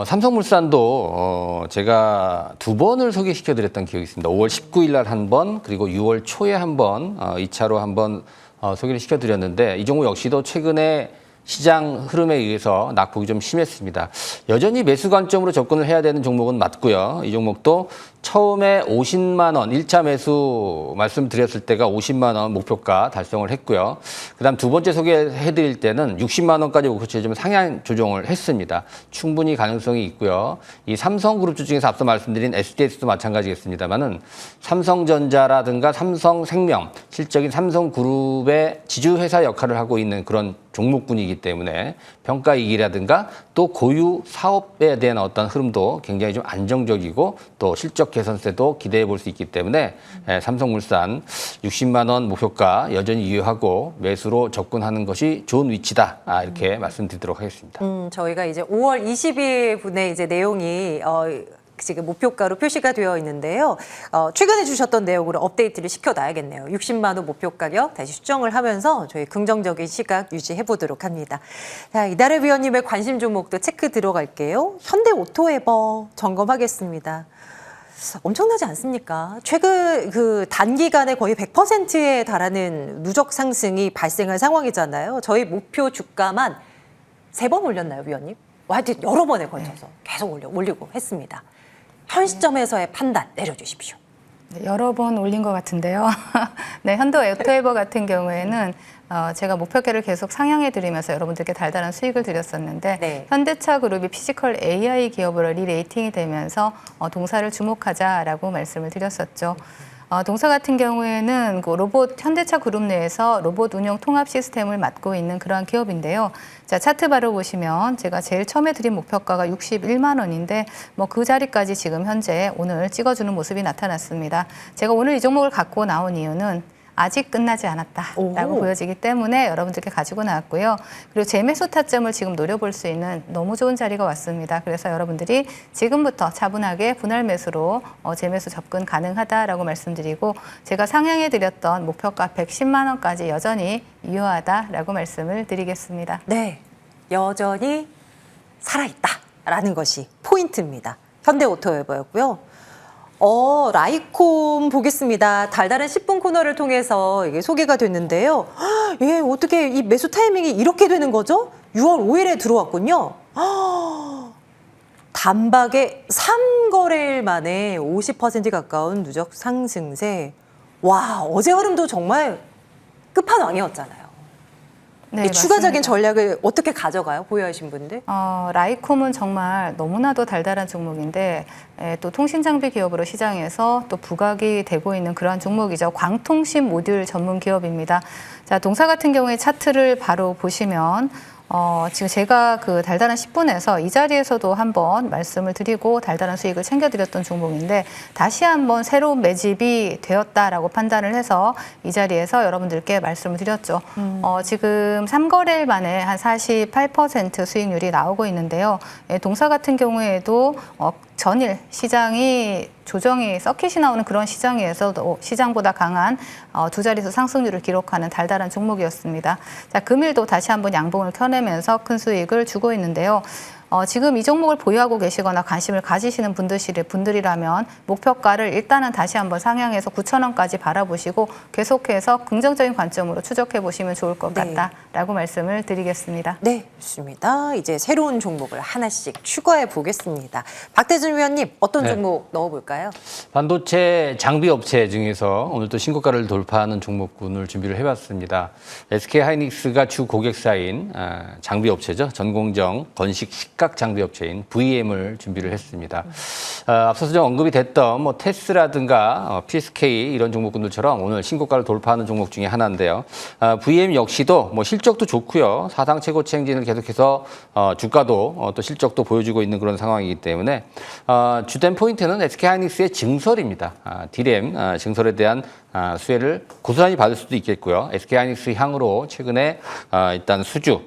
삼성물산도 제가 두 번을 소개시켜 드렸던 기억이 있습니다. 5월 19일 날 한 번, 그리고 6월 초에 한 번, 2차로 한 번 소개를 시켜 드렸는데 이 종목 역시도 최근에 시장 흐름에 의해서 낙폭이 좀 심했습니다. 여전히 매수 관점으로 접근을 해야 되는 종목은 맞고요. 이 종목도 처음에 50만 원, 1차 매수 말씀드렸을 때가 50만 원 목표가 달성을 했고요. 그다음 두 번째 소개해드릴 때는 60만 원까지 목표치를 좀 상향 조정을 했습니다. 충분히 가능성이 있고요. 이 삼성그룹주 중에서 앞서 말씀드린 SDS도 마찬가지겠습니다만은 삼성전자라든가 삼성생명, 실적인 삼성그룹의 지주회사 역할을 하고 있는 그런 종목군이기 때문에 평가이익이라든가 또 고유 사업에 대한 어떤 흐름도 굉장히 좀 안정적이고 또 실적 개선세도 기대해 볼 수 있기 때문에 삼성물산 60만 원 목표가 여전히 유효하고 매수로 접근하는 것이 좋은 위치다. 이렇게 말씀드리도록 하겠습니다. 저희가 이제 5월 20일 분의 이제 내용이 지금 목표가로 표시가 되어 있는데요. 최근에 주셨던 내용으로 업데이트를 시켜놔야겠네요. 60만 원 목표 가격 다시 수정을 하면서 저희 긍정적인 시각 유지해 보도록 합니다. 자, 이달의 위원님의 관심 종목도 체크 들어갈게요. 현대오토에버 점검하겠습니다. 엄청나지 않습니까? 최근 그 단기간에 거의 100%에 달하는 누적 상승이 발생한 상황이잖아요. 저희 목표 주가만 3번 올렸나요, 위원님? 하여튼 여러 번에 걸쳐서 계속 올리고 했습니다. 현 시점에서의 판단 내려주십시오. 네, 여러 번 올린 것 같은데요. 네, 현대오토에버 같은 경우에는 제가 목표가를 계속 상향해드리면서 여러분들께 달달한 수익을 드렸었는데 네. 현대차그룹이 피지컬 AI 기업으로 리레이팅이 되면서 동사를 주목하자라고 말씀을 드렸었죠. 동사 같은 경우에는 그 로봇 현대차 그룹 내에서 로봇 운영 통합 시스템을 맡고 있는 그러한 기업인데요. 자, 차트 바로 보시면 제가 제일 처음에 드린 목표가가 61만 원인데 뭐 그 자리까지 지금 현재 오늘 찍어주는 모습이 나타났습니다. 제가 오늘 이 종목을 갖고 나온 이유는 아직 끝나지 않았다라고 보여지기 때문에 여러분들께 가지고 나왔고요. 그리고 재매수 타점을 지금 노려볼 수 있는 너무 좋은 자리가 왔습니다. 그래서 여러분들이 지금부터 차분하게 분할 매수로 재매수 접근 가능하다라고 말씀드리고 제가 상향해드렸던 목표가 110만 원까지 여전히 유효하다라고 말씀을 드리겠습니다. 네, 여전히 살아있다라는 것이 포인트입니다. 현대오토에버였고요. 라이콤 보겠습니다. 달달한 10분 코너를 통해서 이게 소개가 됐는데요. 예, 어떻게 이 매수 타이밍이 이렇게 되는 거죠? 6월 5일에 들어왔군요. 단박에 3거래일 만에 50% 가까운 누적 상승세. 와, 어제 흐름도 정말 끝판왕이었잖아요. 네, 이 추가적인 맞습니다. 전략을 어떻게 가져가요? 보유하신 분들? 라이콤은 정말 너무나도 달달한 종목인데 또 통신장비 기업으로 시장에서 또 부각이 되고 있는 그러한 종목이죠. 광통신 모듈 전문 기업입니다. 자, 동사 같은 경우에 차트를 바로 보시면 지금 제가 그 달달한 10분에서 이 자리에서도 한번 말씀을 드리고 달달한 수익을 챙겨드렸던 종목인데 다시 한번 새로운 매집이 되었다라고 판단을 해서 이 자리에서 여러분들께 말씀을 드렸죠. 지금 3거래일 만에 한 48% 수익률이 나오고 있는데요. 동사 같은 경우에도 전일 시장이 조정이 서킷이 나오는 그런 시장에서도 시장보다 강한 두 자릿수 상승률을 기록하는 달달한 종목이었습니다. 자, 금일도 다시 한번 양봉을 켜내면서 큰 수익을 주고 있는데요. 지금 이 종목을 보유하고 계시거나 관심을 가지시는 분들이라면 목표가를 일단은 다시 한번 상향해서 9,000원까지 바라보시고 계속해서 긍정적인 관점으로 추적해 보시면 좋을 것 같다라고 말씀을 드리겠습니다. 네, 좋습니다. 이제 새로운 종목을 하나씩 추가해 보겠습니다. 박대준 위원님, 어떤 종목 넣어볼까요? 반도체 장비 업체 중에서 오늘 또 신고가를 돌파하는 종목군을 준비를 해봤습니다. SK하이닉스가 주 고객사인 장비 업체죠. 전공정 건식 식각 장비 업체인 VM을 준비를 했습니다. 앞서서 좀 언급이 됐던 뭐 테스라든가 PSK 이런 종목군들처럼 오늘 신고가를 돌파하는 종목 중에 하나인데요. VM 역시도 뭐 실적도 좋고요. 사상 최고치 행진을 계속해서 주가도 또 실적도 보여주고 있는 그런 상황이기 때문에 주된 포인트는 SK하이닉스의 증설입니다. D램 증설에 대한 수혜를 고스란히 받을 수도 있겠고요. SK하이닉스 향으로 최근에 일단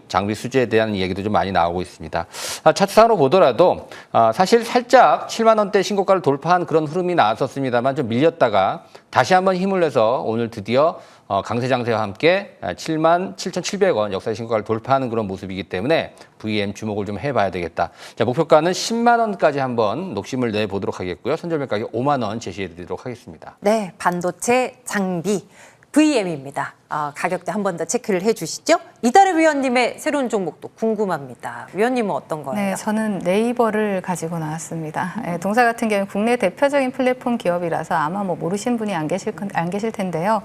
장비 수주에 대한 이야기도 좀 많이 나오고 있습니다. 차트상으로 보더라도 사실 살짝 7만 원대 신고가를 돌파한 그런 흐름이 나왔었습니다만 좀 밀렸다가 다시 한번 힘을 내서 오늘 드디어 강세 장세와 함께 77,700원 역사의 신고가를 돌파하는 그런 모습이기 때문에 VM 주목을 좀 해봐야 되겠다. 자, 목표가는 10만 원까지 한번 녹심을 내보도록 하겠고요. 선절매 가격 5만 원 제시해드리도록 하겠습니다. 네, 반도체 장비 VM입니다. 가격대 한 번 더 체크를 해주시죠. 이달의 위원님의 새로운 종목도 궁금합니다. 위원님은 어떤 거예요? 네, 저는 네이버를 가지고 나왔습니다. 동사 같은 경우는 국내 대표적인 플랫폼 기업이라서 아마 뭐 모르시는 분이 안 계실 텐데요.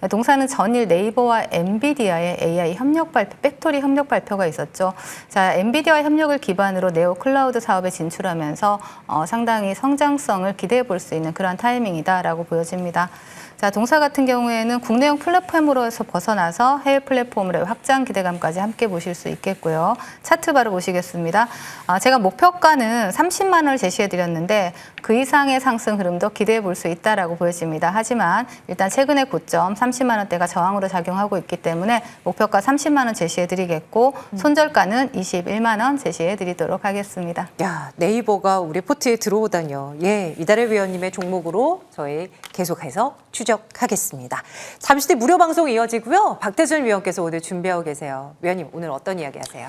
동사는 전일 네이버와 엔비디아의 AI 협력 발표, 팩토리 협력 발표가 있었죠. 자, 엔비디아와 협력을 기반으로 네오 클라우드 사업에 진출하면서 상당히 성장성을 기대해 볼 수 있는 그런 타이밍이다라고 보여집니다. 자, 동사 같은 경우에는 국내용 플랫폼으로서 벗어나서 해외 플랫폼으로의 확장 기대감까지 함께 보실 수 있겠고요. 차트 바로 보시겠습니다. 제가 목표가는 30만 원을 제시해 드렸는데 그 이상의 상승 흐름도 기대해 볼 수 있다라고 보여집니다. 하지만 일단 최근의 고점 30만 원대가 저항으로 작용하고 있기 때문에 목표가 30만 원 제시해 드리겠고 손절가는 21만 원 제시해 드리도록 하겠습니다. 야, 네이버가 우리 포트에 들어오다뇨. 예, 이달의 위원님의 종목으로 저희 계속해서 추적하겠습니다. 잠시 뒤 무료 방송 이어지고요. 박대준 위원께서 오늘 준비하고 계세요. 위원님, 오늘 어떤 이야기 하세요?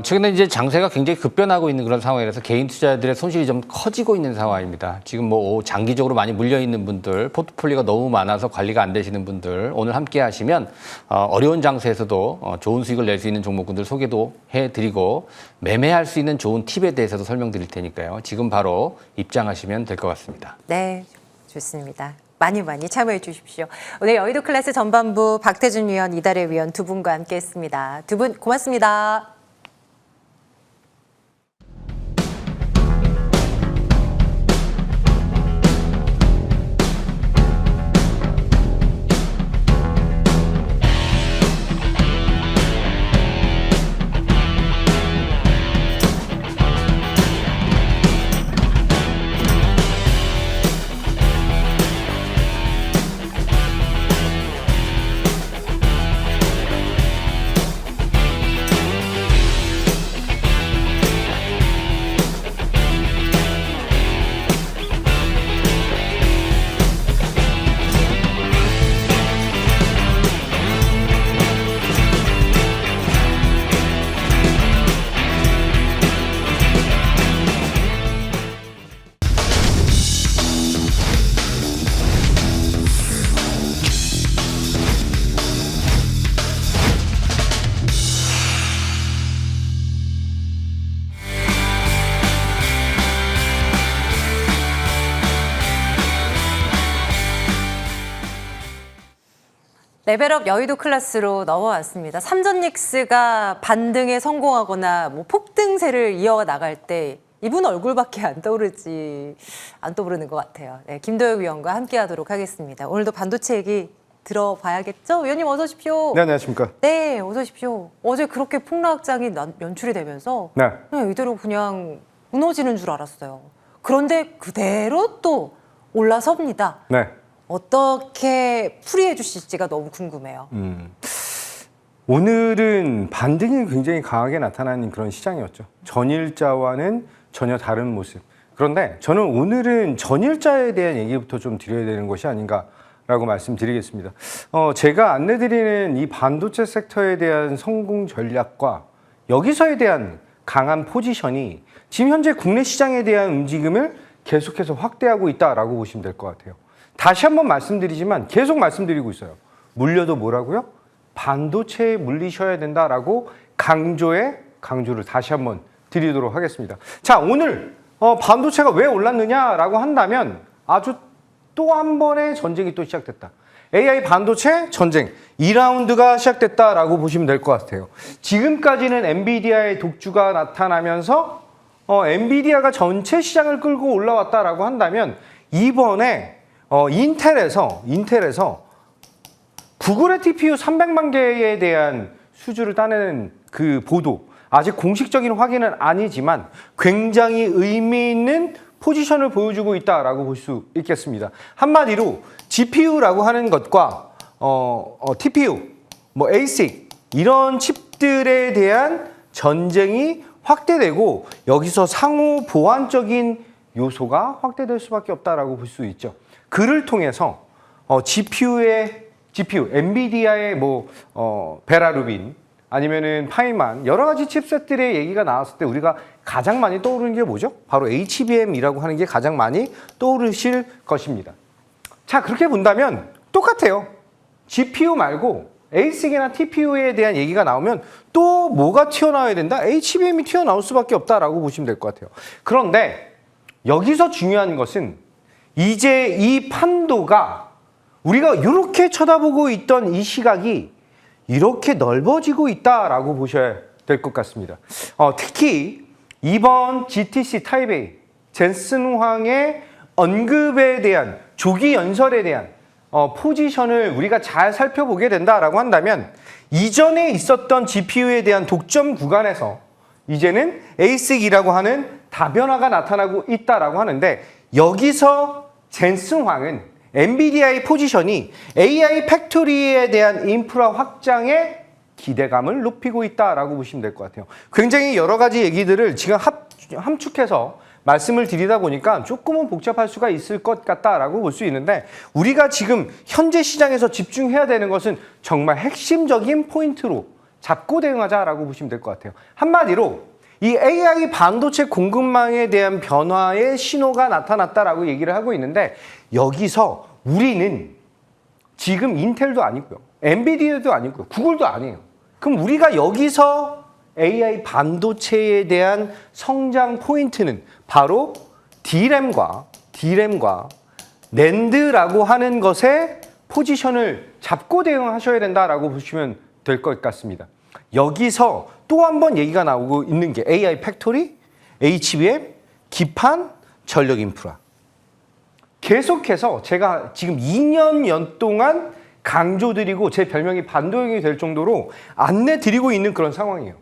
최근에 이제 장세가 굉장히 급변하고 있는 그런 상황이라서 개인 투자자들의 손실이 좀 커지고 있는 상황입니다. 지금 뭐 장기적으로 많이 물려 있는 분들, 포트폴리오가 너무 많아서 관리가 안 되시는 분들 오늘 함께 하시면 어려운 장세에서도 좋은 수익을 낼 수 있는 종목군들 소개도 해드리고 매매할 수 있는 좋은 팁에 대해서도 설명드릴 테니까요. 지금 바로 입장하시면 될 것 같습니다. 네, 좋습니다. 많이 참여해 주십시오. 오늘 여의도 클래스 전반부 박태준 위원, 이달의 위원 두 분과 함께했습니다. 두 분 고맙습니다. 레벨업 여의도 클래스로 넘어왔습니다. 삼전닉스가 반등에 성공하거나 뭐 폭등세를 이어나갈 때 이분 얼굴밖에 안 떠오르는 것 같아요. 네, 김도혁 위원과 함께하도록 하겠습니다. 오늘도 반도체 얘기 들어봐야겠죠? 위원님 어서 오십시오. 네, 안녕하십니까. 네, 어서 오십시오. 어제 그렇게 폭락장이 연출이 되면서 네. 그냥 이대로 그냥 무너지는 줄 알았어요. 그런데 그대로 또 올라섭니다. 네. 어떻게 풀이해 주실지가 너무 궁금해요. 오늘은 반등이 굉장히 강하게 나타나는 그런 시장이었죠. 전일자와는 전혀 다른 모습. 그런데 저는 오늘은 전일자에 대한 얘기부터 좀 드려야 되는 것이 아닌가라고 말씀드리겠습니다. 제가 안내드리는 이 반도체 섹터에 대한 성공 전략과 여기서에 대한 강한 포지션이 지금 현재 국내 시장에 대한 움직임을 계속해서 확대하고 있다라고 보시면 될 것 같아요. 다시 한번 말씀드리지만 계속 말씀드리고 있어요. 물려도 뭐라고요? 반도체에 물리셔야 된다라고 강조를 다시 한번 드리도록 하겠습니다. 자, 오늘 반도체가 왜 올랐느냐라고 한다면 아주 또 한 번의 전쟁이 또 시작됐다. AI 반도체 전쟁 2라운드가 시작됐다라고 보시면 될 것 같아요. 지금까지는 엔비디아의 독주가 나타나면서 엔비디아가 전체 시장을 끌고 올라왔다라고 한다면 이번에 인텔에서 구글의 TPU 300만 개에 대한 수주를 따내는 그 보도, 아직 공식적인 확인은 아니지만 굉장히 의미 있는 포지션을 보여주고 있다라고 볼 수 있겠습니다. 한마디로 GPU라고 하는 것과 TPU, 뭐 ASIC 이런 칩들에 대한 전쟁이 확대되고 여기서 상호 보완적인 요소가 확대될 수밖에 없다라고 볼 수 있죠. 그를 통해서 GPU, 엔비디아의 베라루빈 아니면은 파이만 여러 가지 칩셋들의 얘기가 나왔을 때 우리가 가장 많이 떠오르는 게 뭐죠? 바로 HBM이라고 하는 게 가장 많이 떠오르실 것입니다. 자, 그렇게 본다면 똑같아요. GPU 말고 ASIC이나 TPU에 대한 얘기가 나오면 또 뭐가 튀어나와야 된다? HBM이 튀어나올 수밖에 없다라고 보시면 될 것 같아요. 그런데 여기서 중요한 것은 이제 이 판도가 우리가 이렇게 쳐다보고 있던 이 시각이 이렇게 넓어지고 있다라고 보셔야 될 것 같습니다. 특히 이번 GTC 타이베이 젠슨 황의 언급에 대한 조기 연설에 대한 포지션을 우리가 잘 살펴보게 된다라고 한다면 이전에 있었던 GPU에 대한 독점 구간에서 이제는 ASIC이라고 하는 다변화가 나타나고 있다라고 하는데 여기서 젠슨 황은 엔비디아의 포지션이 AI 팩토리에 대한 인프라 확장에 기대감을 높이고 있다라고 보시면 될 것 같아요. 굉장히 여러 가지 얘기들을 지금 함축해서 말씀을 드리다 보니까 조금은 복잡할 수가 있을 것 같다라고 볼 수 있는데 우리가 지금 현재 시장에서 집중해야 되는 것은 정말 핵심적인 포인트로 잡고 대응하자라고 보시면 될 것 같아요. 한마디로 이 AI 반도체 공급망에 대한 변화의 신호가 나타났다라고 얘기를 하고 있는데 여기서 우리는 지금 인텔도 아니고요. 엔비디아도 아니고요. 구글도 아니에요. 그럼 우리가 여기서 AI 반도체에 대한 성장 포인트는 바로 D램과 낸드라고 하는 것에 포지션을 잡고 대응하셔야 된다라고 보시면 될 것 같습니다. 여기서 또 한 번 얘기가 나오고 있는 게 AI 팩토리, HBM, 기판, 전력 인프라. 계속해서 제가 지금 2년 동안 강조드리고 제 별명이 반도형이 될 정도로 안내드리고 있는 그런 상황이에요.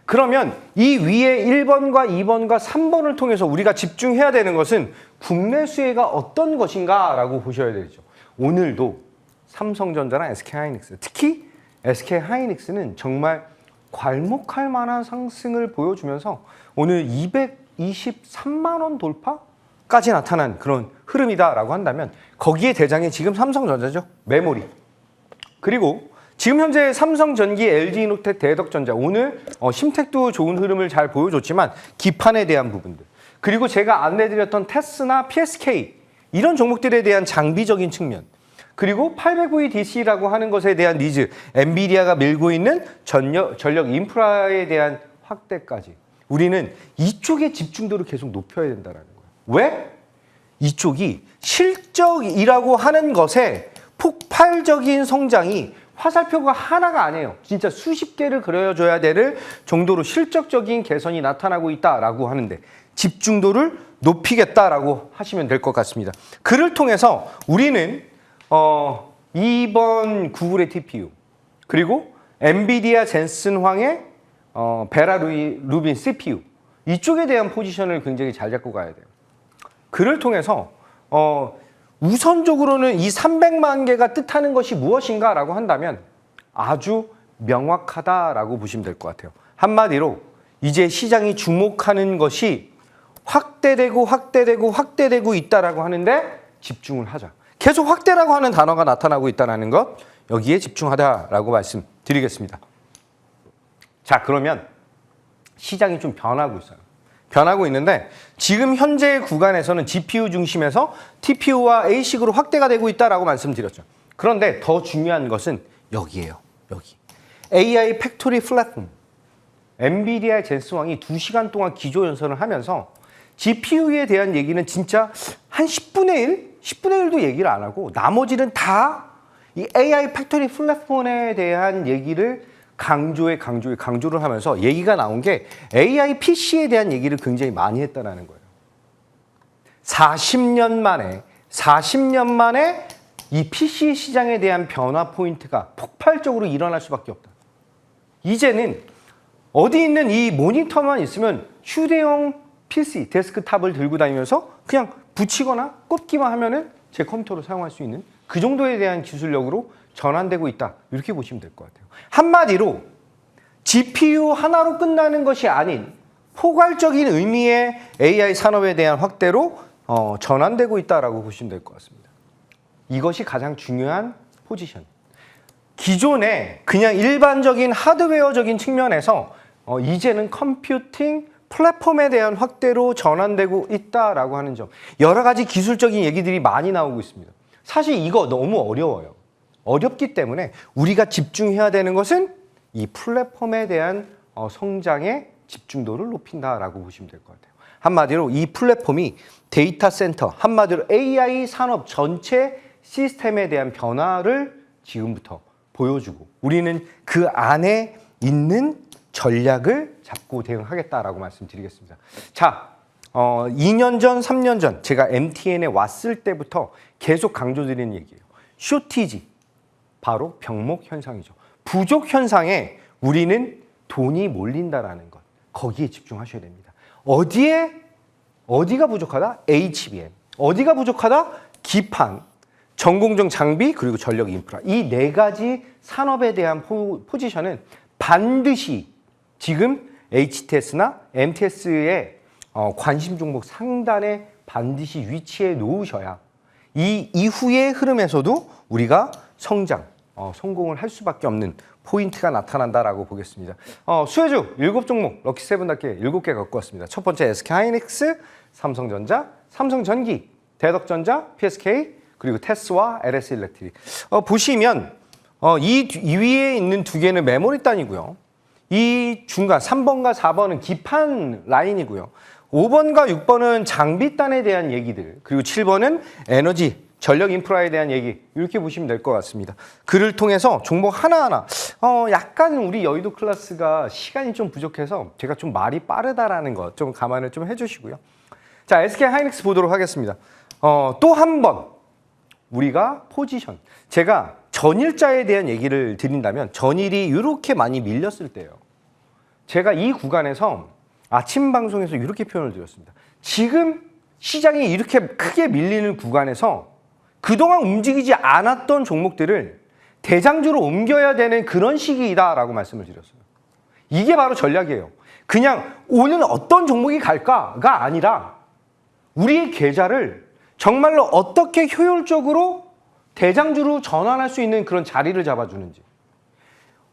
그러면 이 위에 1번과 2번과 3번을 통해서 우리가 집중해야 되는 것은 국내 수혜가 어떤 것인가 라고 보셔야 되죠. 오늘도 삼성전자랑 SK하이닉스, 특히 SK하이닉스는 정말 괄목할 만한 상승을 보여주면서 오늘 223만 원 돌파까지 나타난 그런 흐름이다라고 한다면 거기에 대장이 지금 삼성전자죠. 메모리. 그리고 지금 현재 삼성전기, LG이노텍, 대덕전자 오늘 심택도 좋은 흐름을 잘 보여줬지만 기판에 대한 부분들 그리고 제가 안내드렸던 테스나 PSK 이런 종목들에 대한 장비적인 측면 그리고 802DC라고 하는 것에 대한 니즈 엔비디아가 밀고 있는 전력 인프라에 대한 확대까지 우리는 이쪽의 집중도를 계속 높여야 된다는 거예요. 왜? 이쪽이 실적이라고 하는 것에 폭발적인 성장이 화살표가 하나가 아니에요. 진짜 수십 개를 그려줘야 될 정도로 실적적인 개선이 나타나고 있다라고 하는데 집중도를 높이겠다라고 하시면 될 것 같습니다. 그를 통해서 우리는 2번 구글의 TPU, 그리고 엔비디아 젠슨 황의 베라 루빈 CPU, 이쪽에 대한 포지션을 굉장히 잘 잡고 가야 돼요. 그를 통해서 우선적으로는 이 300만 개가 뜻하는 것이 무엇인가라고 한다면 아주 명확하다라고 보시면 될 것 같아요. 한마디로 이제 시장이 주목하는 것이 확대되고 있다라고 하는데 집중을 하자. 계속 확대라고 하는 단어가 나타나고 있다는 것, 여기에 집중하다라고 말씀드리겠습니다. 자, 그러면 시장이 좀 변하고 있어요. 변하고 있는데 지금 현재 구간에서는 GPU 중심에서 TPU와 A식으로 확대가 되고 있다라고 말씀드렸죠. 그런데 더 중요한 것은 여기예요. 여기. AI 팩토리 플랫폼. 엔비디아의 젠슨 황이 2시간 동안 기조 연설을 하면서 GPU에 대한 얘기는 진짜 한 10분의 1? 10분의 1도 얘기를 안 하고 나머지는 다 이 AI 팩토리 플랫폼에 대한 얘기를 강조를 하면서 얘기가 나온 게 AI PC에 대한 얘기를 굉장히 많이 했다는 거예요. 40년 만에 이 PC 시장에 대한 변화 포인트가 폭발적으로 일어날 수밖에 없다. 이제는 어디 있는 이 모니터만 있으면 휴대용 PC, 데스크탑을 들고 다니면서 그냥 붙이거나 꽂기만 하면은 제 컴퓨터로 사용할 수 있는 그 정도에 대한 기술력으로 전환되고 있다. 이렇게 보시면 될 것 같아요. 한마디로 GPU 하나로 끝나는 것이 아닌 포괄적인 의미의 AI 산업에 대한 확대로 전환되고 있다라고 보시면 될 것 같습니다. 이것이 가장 중요한 포지션. 기존에 그냥 일반적인 하드웨어적인 측면에서 이제는 컴퓨팅 플랫폼에 대한 확대로 전환되고 있다라고 하는 점. 여러 가지 기술적인 얘기들이 많이 나오고 있습니다. 사실 이거 너무 어려워요. 어렵기 때문에 우리가 집중해야 되는 것은 이 플랫폼에 대한 성장의 집중도를 높인다라고 보시면 될 것 같아요. 한마디로 이 플랫폼이 데이터 센터, 한마디로 AI 산업 전체 시스템에 대한 변화를 지금부터 보여주고 우리는 그 안에 있는 전략을 잡고 대응하겠다라고 말씀드리겠습니다. 자, 2년 전, 3년 전 제가 MTN에 왔을 때부터 계속 강조드리는 얘기예요. 쇼티지, 바로 병목 현상이죠. 부족 현상에 우리는 돈이 몰린다라는 것. 거기에 집중하셔야 됩니다. 어디가 부족하다? HBM. 어디가 부족하다? 기판, 전공정 장비, 그리고 전력 인프라. 이 네 가지 산업에 대한 포지션은 반드시 지금 HTS나 MTS의 관심 종목 상단에 반드시 위치해 놓으셔야 이 이후의 흐름에서도 우리가 성공을 할 수밖에 없는 포인트가 나타난다라고 보겠습니다. 수혜주 7종목 럭키7답게 7개 갖고 왔습니다. 첫 번째 SK하이닉스, 삼성전자, 삼성전기, 대덕전자, PSK, 그리고 테스와 LS일렉트릭. 보시면 이 위에 있는 두 개는 메모리 단이고요. 이 중간 3번과 4번은 기판 라인이고요. 5번과 6번은 장비 단에 대한 얘기들, 그리고 7번은 에너지, 전력 인프라에 대한 얘기, 이렇게 보시면 될 것 같습니다. 그를 통해서 종목 하나하나 약간 우리 여의도 클래스가 시간이 좀 부족해서 제가 좀 말이 빠르다라는 것 좀 감안을 좀 해주시고요. 자, SK하이닉스 보도록 하겠습니다. 또 한 번 우리가 포지션, 제가 전일자에 대한 얘기를 드린다면 전일이 이렇게 많이 밀렸을 때예요. 제가 이 구간에서 아침 방송에서 이렇게 표현을 드렸습니다. 지금 시장이 이렇게 크게 밀리는 구간에서 그동안 움직이지 않았던 종목들을 대장주로 옮겨야 되는 그런 시기이다라고 말씀을 드렸어요. 이게 바로 전략이에요. 그냥 오늘 어떤 종목이 갈까가 아니라 우리의 계좌를 정말로 어떻게 효율적으로 대장주로 전환할 수 있는 그런 자리를 잡아주는지.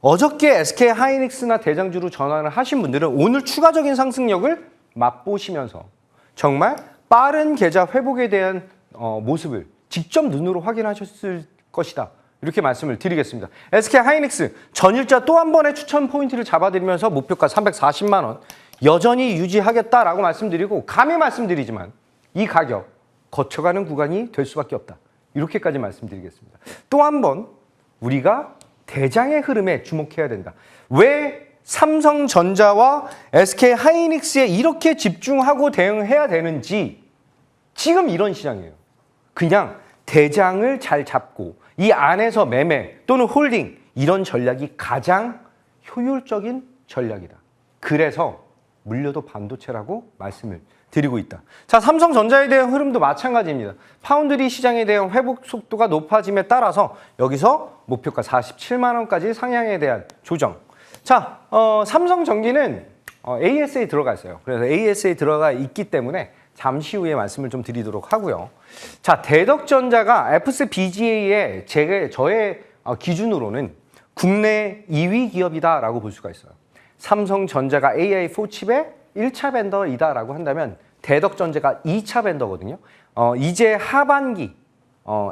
어저께 SK하이닉스나 대장주로 전환을 하신 분들은 오늘 추가적인 상승력을 맛보시면서 정말 빠른 계좌 회복에 대한 모습을 직접 눈으로 확인하셨을 것이다. 이렇게 말씀을 드리겠습니다. SK하이닉스 전일자 또 한 번의 추천 포인트를 잡아드리면서 목표가 340만 원 여전히 유지하겠다라고 말씀드리고 감히 말씀드리지만 이 가격 거쳐가는 구간이 될 수밖에 없다. 이렇게까지 말씀드리겠습니다. 또 한 번 우리가 대장의 흐름에 주목해야 된다. 왜 삼성전자와 SK하이닉스에 이렇게 집중하고 대응해야 되는지 지금 이런 시장이에요. 그냥 대장을 잘 잡고 이 안에서 매매 또는 홀딩 이런 전략이 가장 효율적인 전략이다. 그래서 물려도 반도체라고 말씀을 드리고 있다. 자, 삼성전자에 대한 흐름도 마찬가지입니다. 파운드리 시장에 대한 회복 속도가 높아짐에 따라서 여기서 목표가 47만 원까지 상향에 대한 조정. 자, 삼성전기는 AS에 들어가 있어요. 그래서 AS에 들어가 있기 때문에 잠시 후에 말씀을 좀 드리도록 하고요. 자, 대덕전자가 FSBGA의 저의 기준으로는 국내 2위 기업이다라고 볼 수가 있어요. 삼성전자가 AI4 칩의 1차 벤더이다라고 한다면 대덕전자가 2차 벤더거든요. 이제 하반기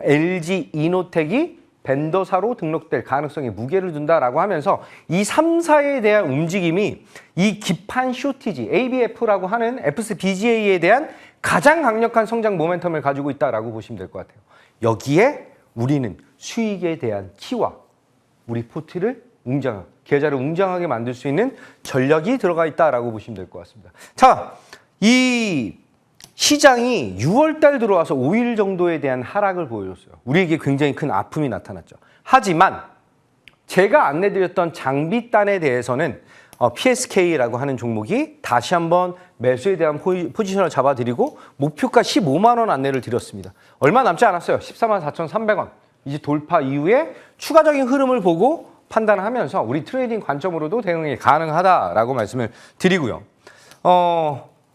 LG 이노텍이 벤더사로 등록될 가능성에 무게를 둔다라고 하면서 이 3사에 대한 움직임이 이 기판 쇼티지 ABF라고 하는 FSBGA에 대한 가장 강력한 성장 모멘텀을 가지고 있다라고 보시면 될 것 같아요. 여기에 우리는 수익에 대한 키와 우리 포트를 계좌를 웅장하게 만들 수 있는 전략이 들어가 있다라고 보시면 될 것 같습니다. 자, 이 시장이 6월 달 들어와서 5일 정도에 대한 하락을 보여줬어요. 우리에게 굉장히 큰 아픔이 나타났죠. 하지만 제가 안내드렸던 장비단에 대해서는 PSK라고 하는 종목이 다시 한번 매수에 대한 포지션을 잡아드리고 목표가 15만 원 안내를 드렸습니다. 얼마 남지 않았어요. 14만 4,300원. 이제 돌파 이후에 추가적인 흐름을 보고 판단하면서 우리 트레이딩 관점으로도 대응이 가능하다라고 말씀을 드리고요.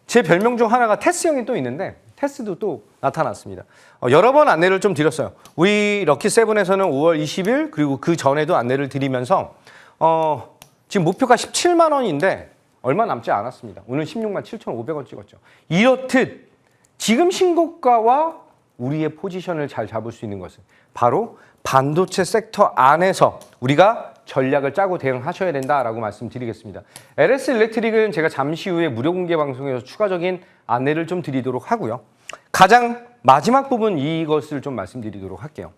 제 별명 중 하나가 테스형이 또 있는데 테스도 또 나타났습니다. 여러 번 안내를 좀 드렸어요. 우리 럭키세븐에서는 5월 20일 그리고 그 전에도 안내를 드리면서 지금 목표가 17만 원인데 얼마 남지 않았습니다. 오늘 16만 7,500원 찍었죠. 이렇듯 지금 신고가와 우리의 포지션을 잘 잡을 수 있는 것은 바로 반도체 섹터 안에서 우리가 전략을 짜고 대응하셔야 된다라고 말씀드리겠습니다. LS 일렉트릭은 제가 잠시 후에 무료 공개 방송에서 추가적인 안내를 좀 드리도록 하고요. 가장 마지막 부분 이것을 좀 말씀드리도록 할게요.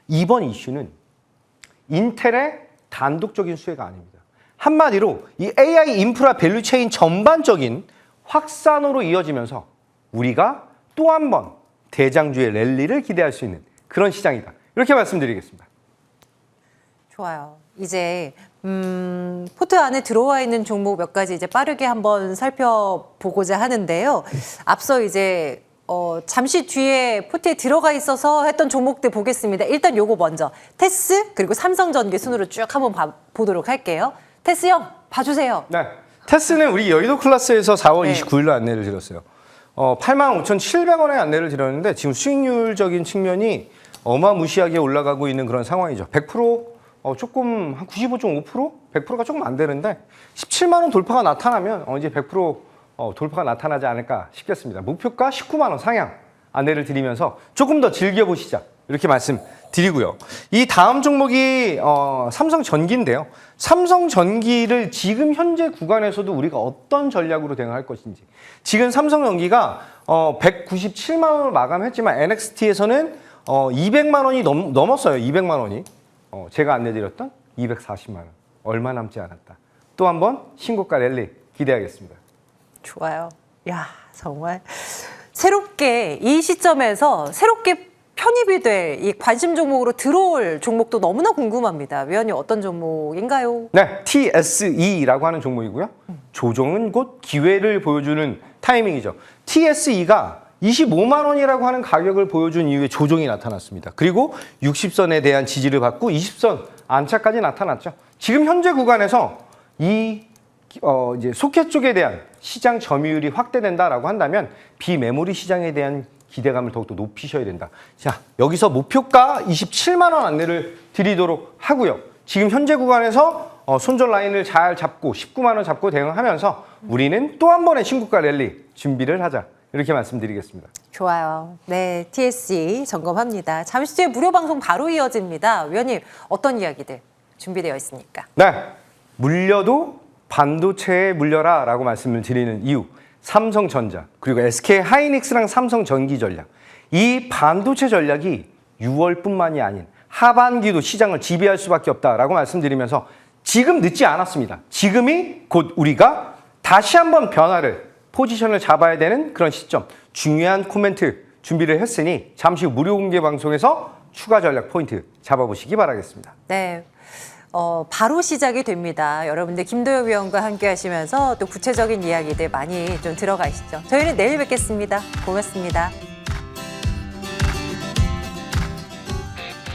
이번 이슈는 인텔의 단독적인 수혜가 아닙니다. 한마디로 이 AI 인프라 밸류체인 전반적인 확산으로 이어지면서 우리가 또 한 번 대장주의 랠리를 기대할 수 있는 그런 시장이다. 이렇게 말씀드리겠습니다. 좋아요. 이제 포트 안에 들어와 있는 종목 몇 가지 이제 빠르게 한번 살펴보고자 하는데요. 앞서 이제 잠시 뒤에 포트에 들어가 있어서 했던 종목들 보겠습니다. 일단 요거 먼저 테스 그리고 삼성전기 순으로 쭉 한번 보도록 할게요. 테스 형 봐주세요. 네, 테스는 우리 여의도 클래스에서 4월 29일로 안내를 드렸어요. 85,700원에 안내를 드렸는데 지금 수익률적인 측면이 어마무시하게 올라가고 있는 그런 상황이죠. 100% 조금 한 95.5%? 100%가 조금 안 되는데 17만 원 돌파가 나타나면 이제 100% 돌파가 나타나지 않을까 싶겠습니다. 목표가 19만 원 상향 안내를 드리면서 조금 더 즐겨보시자 이렇게 말씀드리고요. 이 다음 종목이 삼성전기인데요. 삼성전기를 지금 현재 구간에서도 우리가 어떤 전략으로 대응할 것인지. 지금 삼성전기가 197만 원을 마감했지만 NXT에서는 200만 원이 넘었어요. 200만 원이. 제가 안내드렸던 240만 원. 얼마 남지 않았다. 또 한 번 신고가 랠리 기대하겠습니다. 좋아요. 야, 정말 새롭게 이 시점에서 새롭게 편입이 될 이 관심 종목으로 들어올 종목도 너무나 궁금합니다. 위원님 어떤 종목인가요? 네, TSE라고 하는 종목이고요. 조정은 곧 기회를 보여주는 타이밍이죠. TSE가 25만 원이라고 하는 가격을 보여준 이후에 조정이 나타났습니다. 그리고 60선에 대한 지지를 받고 20선 안착까지 나타났죠. 지금 현재 구간에서 이제 소켓 쪽에 대한 시장 점유율이 확대된다라고 한다면 비메모리 시장에 대한 기대감을 더욱더 높이셔야 된다. 자, 여기서 목표가 27만 원 안내를 드리도록 하고요. 지금 현재 구간에서 손절 라인을 잘 잡고 19만 원 잡고 대응하면서 우리는 또 한 번의 신고가 랠리 준비를 하자. 이렇게 말씀드리겠습니다. 좋아요. 네, TSE 점검합니다. 잠시 뒤에 무료 방송 바로 이어집니다. 위원님 어떤 이야기들 준비되어 있습니까? 네, 물려도 반도체에 물려라 라고 말씀을 드리는 이유. 삼성전자 그리고 SK하이닉스랑 삼성전기 전략. 이 반도체 전략이 6월뿐만이 아닌 하반기도 시장을 지배할 수밖에 없다라고 말씀드리면서 지금 늦지 않았습니다. 지금이 곧 우리가 다시 한번 포지션을 잡아야 되는 그런 시점. 중요한 코멘트 준비를 했으니 잠시 후 무료 공개 방송에서 추가 전략 포인트 잡아보시기 바라겠습니다. 네. 바로 시작이 됩니다. 여러분들 김도엽 위원과 함께 하시면서 또 구체적인 이야기들 많이 좀 들어가시죠. 저희는 내일 뵙겠습니다. 고맙습니다.